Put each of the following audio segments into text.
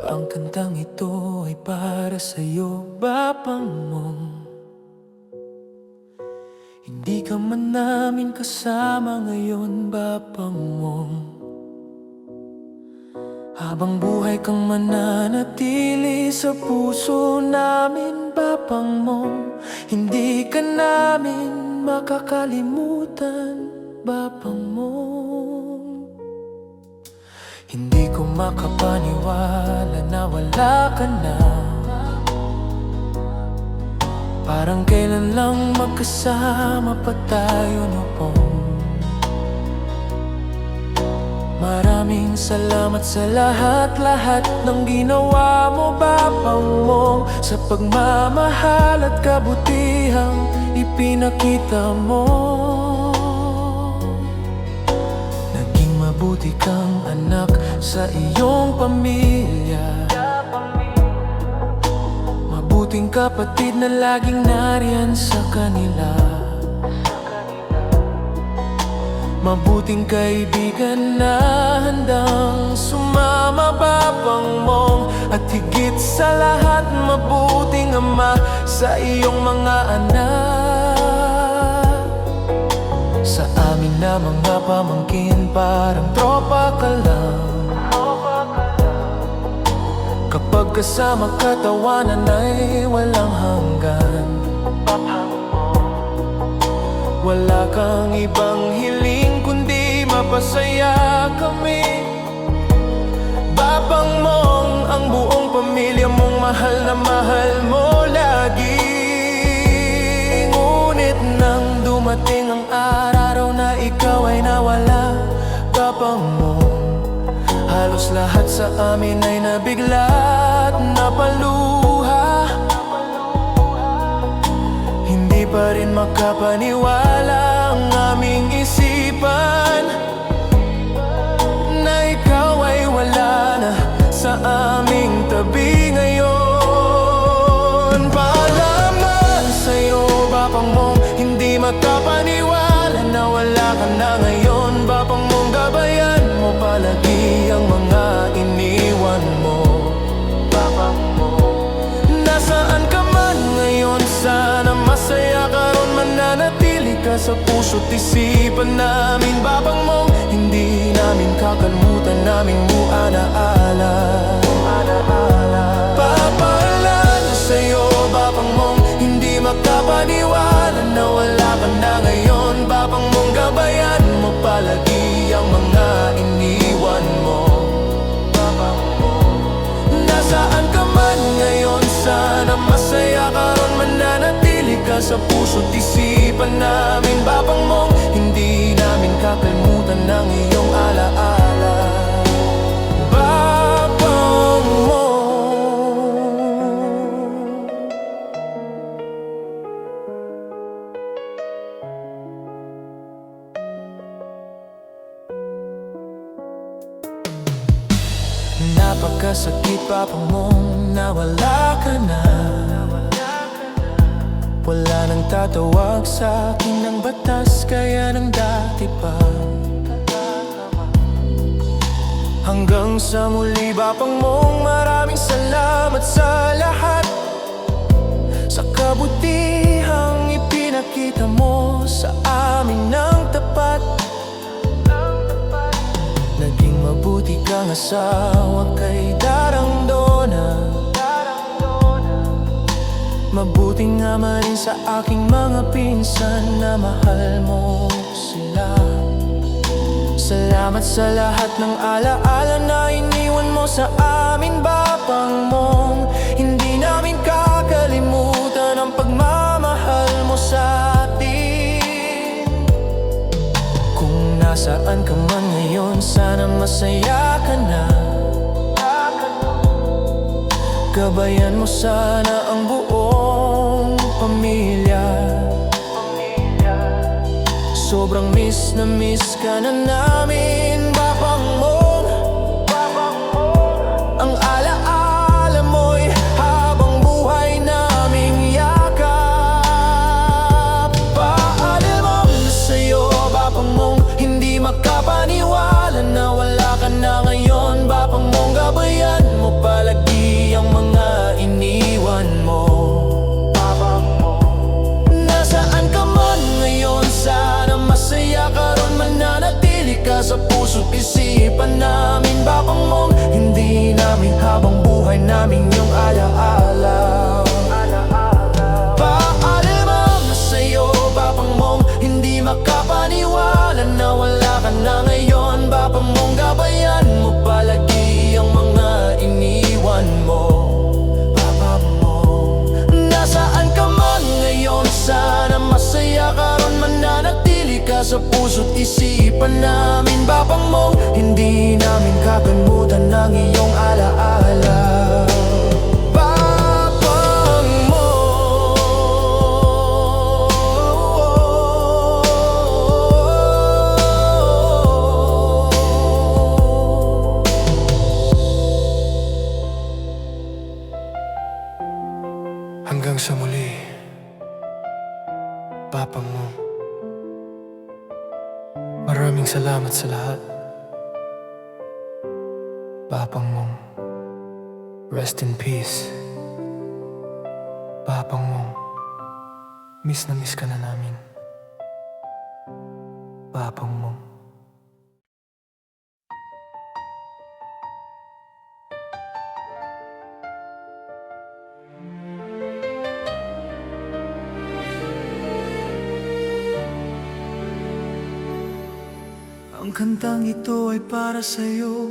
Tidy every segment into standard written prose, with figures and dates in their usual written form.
Ang kantang ito ay para sa'yo, Bapang Mong. Hindi ka man namin kasama ngayon, Bapang Mong. Habang buhay kang mananatili sa puso namin, Bapang Mong. Hindi ka namin makakalimutan, Bapang Mong. Hindi ko makapaniwala na wala ka na. Parang kailan lang magkasama pa tayo noon. Maraming salamat sa lahat-lahat ng ginawa mo, Bapang Mong. Sa pagmamahal at kabutihang ipinakita mo. Naging mabuti kang anak sa iyong pamilya. Mabuting kapatid na laging nariyan sa kanila. Mabuting kaibigan na handang sumama, Bapang Mong. At higit sa lahat, mabuting ama sa iyong mga anak. Sa amin na mga pamangkin, parang tropa ka lang. Kapag kasama katawanan ay walang hanggan. Wala kang ibang hiling kundi mapasaya kami, Bapang Mong. Ang buong pamilya mong mahal na mahal mo lagi. Ngunit nang dumating ang araw na ikaw ay nawala, Bapang Mong, halos lahat sa amin ay nabigla at napaluha. Hindi pa rin makapaniwala ang aming isipan na ikaw ay wala na sa aming tabi ngayon. Paalam na sa'yo, Bapang Mong, hindi makapaniwala na wala ka na ngayon, Bapang Mong. Gabayan mo palagi ang mga iniwan mo, Bapang Mong. Nasaan ka man ngayon, sana masaya ka ron, mananatili ka sa puso't isipan namin, Bapang Mong. Hindi namin kakalimutan, namin mo alaala. Papaalala sa'yo, Bapang Mong, hindi makapaniwala na wala ka na ngayon, Bapang Mong. Gabayan mo palagi ang mga iniwan mo, Bapang Mong. Nasaan ka man ngayon, sana masaya ka ron, mananatili ka sa puso't isipan namin, Bapang Mong. Hindi namin kakalimutan ang iyong alaala, Bapang Mong. Napakasakit, Bapang Mong, na wala ka na. Wala nang tatawag sa akin ng batas, kaya ng dati pa. Hanggang sa muli, Bapang Mong, maraming salamat sa lahat. Sa kabutihang ipinakita mo sa amin ng tapat. Naging mabuti kang asawa kay Darangdona. Mabuting ama rin sa aking mga pinsan na mahal mo sila. Salamat sa lahat ng alaala na iniwan mo sa amin, Bapang Mong. Hindi namin kakalimutan ang pagmamahal mo sa atin. Kung nasaan ka man ngayon, sana masaya ka na. Gabayan mo sana ang buong pamilya. Sobrang miss na miss ka na namin, Bapang Mong. Ang alaala mo'y habang buhay naming yakap. Paalam na sa'yo, Bapang Mong, hindi makapaniwala na wala ka na ngayon, Bapang Mong. Gabayan mo palagi Hanggang sa muli, Papang Mong. Maraming salamat sa lahat, Papang Mong. Rest in peace, Papang Mong. Miss na miss ka na namin, Papang Mong. Ang kantang ito ay para sa'yo,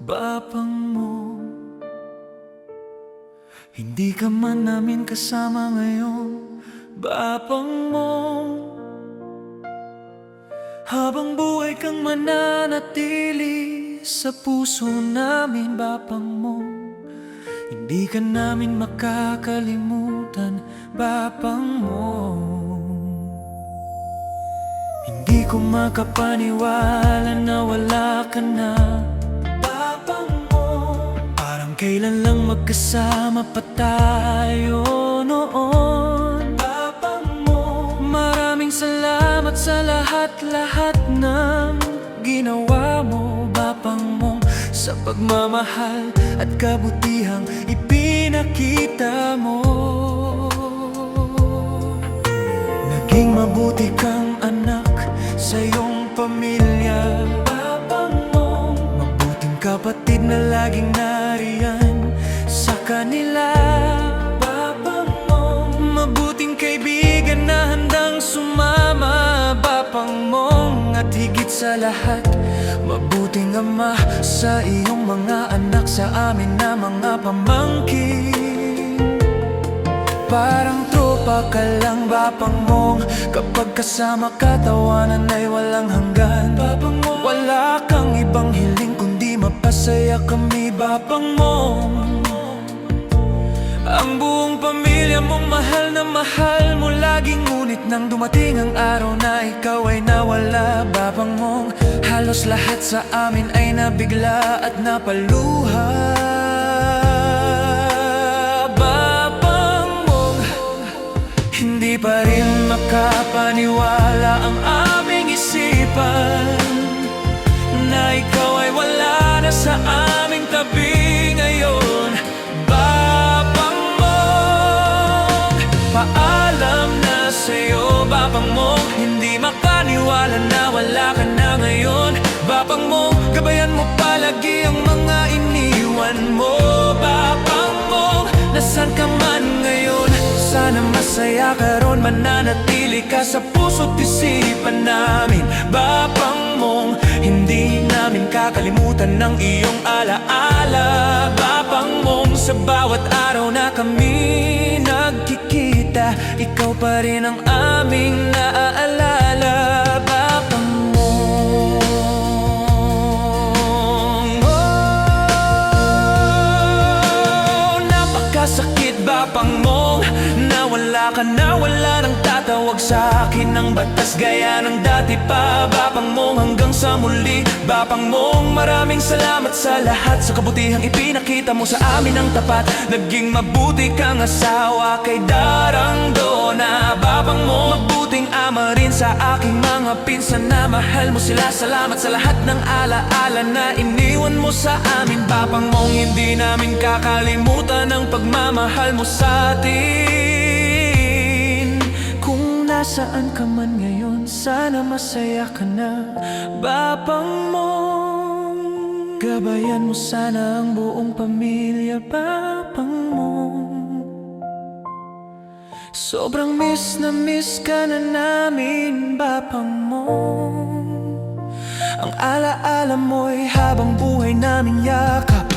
Papang Mong. Hindi ka man namin kasama ngayon, Papang Mong. Habang buhay kang mananatili sa puso namin, Papang Mong. Hindi ka namin makakalimutan, Papang Mong. Hindi ko makapaniwala na wala ka na, Papang Mong. Parang kailan lang magkasama pa tayo noon, Papang Mong. Maraming salamat sa lahat-lahat ng ginawa mo, Papang Mong. Sa pagmamahal at kabutihang ipinakita mo. Naging mabuti kang anak sa iyong pamilya, Papang Mong. Mabuting kapatid na laging nariyan sa kanila, Papang Mong. Mabuting kaibigan na handang sumama, Papang Mong. At higit sa lahat, mabuting ama sa iyong mga anak, sa amin na mga pamangkin. Parang tropa ka lang, Papang Mong. Kapag kasama ka, tawanan ay walang hanggan, Papang Mong. Wala kang ibang hiling kundi mapasaya kami, Papang Mong. Ang buong pamilya mong mahal na mahal mo laging, ngunit nang dumating ang araw na ikaw ay nawala, Papang Mong. Halos lahat sa amin ay nabigla at napaluha, hindi pa rin makapaniwala ang aming isipan na ikaw ay wala na sa aming tabi ngayon, Papang Mong. Paalam na sa'yo, Papang Mong. Hindi makaniwala na wala ka na ngayon, Papang Mong. Gabayan mo palagi ang mga iniwan mo, Papang Mong. Nasaan ka man ngayon, sana masaya ka ron, mananatili ka sa puso't isipan namin, Papang Mong. Hindi namin kakalimutan ng iyong alaala, Papang Mong. Sa bawat araw na kami nagkikita, ikaw pa rin ang aming naaalala, Papang Mong. Oh, napakasakit, Papang Mong, wala ka na, wala nang tatawag sa akin ng batas gaya ng dati pa, Papang Mong. Hanggang sa muli, Papang Mong. Maraming salamat sa lahat, sa kabutihang ipinakita mo sa amin ang tapat. Naging mabuti kang asawa kay Darangdona, Papang Mong. Mabuting ama rin sa aking mga pinsan na mahal mo sila. Salamat sa lahat ng alaala na iniwan mo sa amin, Papang Mong. Hindi namin kakalimutan ang pagmamahal mo sa atin. Nasaan ka man ngayon, sana masaya ka na, Papang Mong. Gabayan mo sana ang buong pamilya, Papang Mong. Sobrang miss na miss ka na namin, Papang Mong. Ang alaala mo'y habang buhay namin yakap.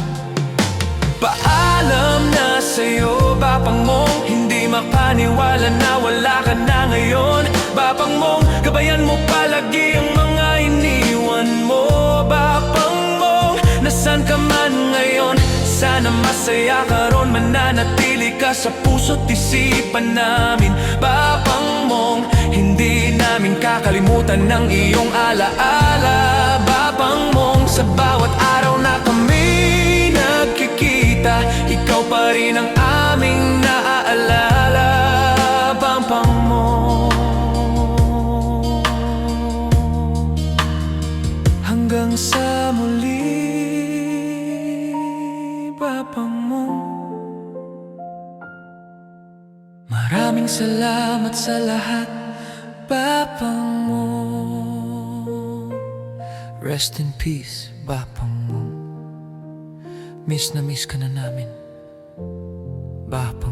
Paalam na sa'yo, Papang Mong. Hindi makaniwala na wala ka na ngayon, Papang Mong. Gabayan mo palagi ang mga iniwan mo, Papang Mong. Nasaan ka man ngayon, sana masaya ka ron, mananatili ka sa puso't isipan namin, Papang Mong. Hindi namin kakalimutan ng iyong alaala, Papang Mong. Sa bawat araw na kami nagkikita, ikaw pa rin ang aming naaalala, Maraming salamat sa lahat, Bapang Mo. Rest in peace, Bapang Mo. Miss na miss ka na namin, Bapang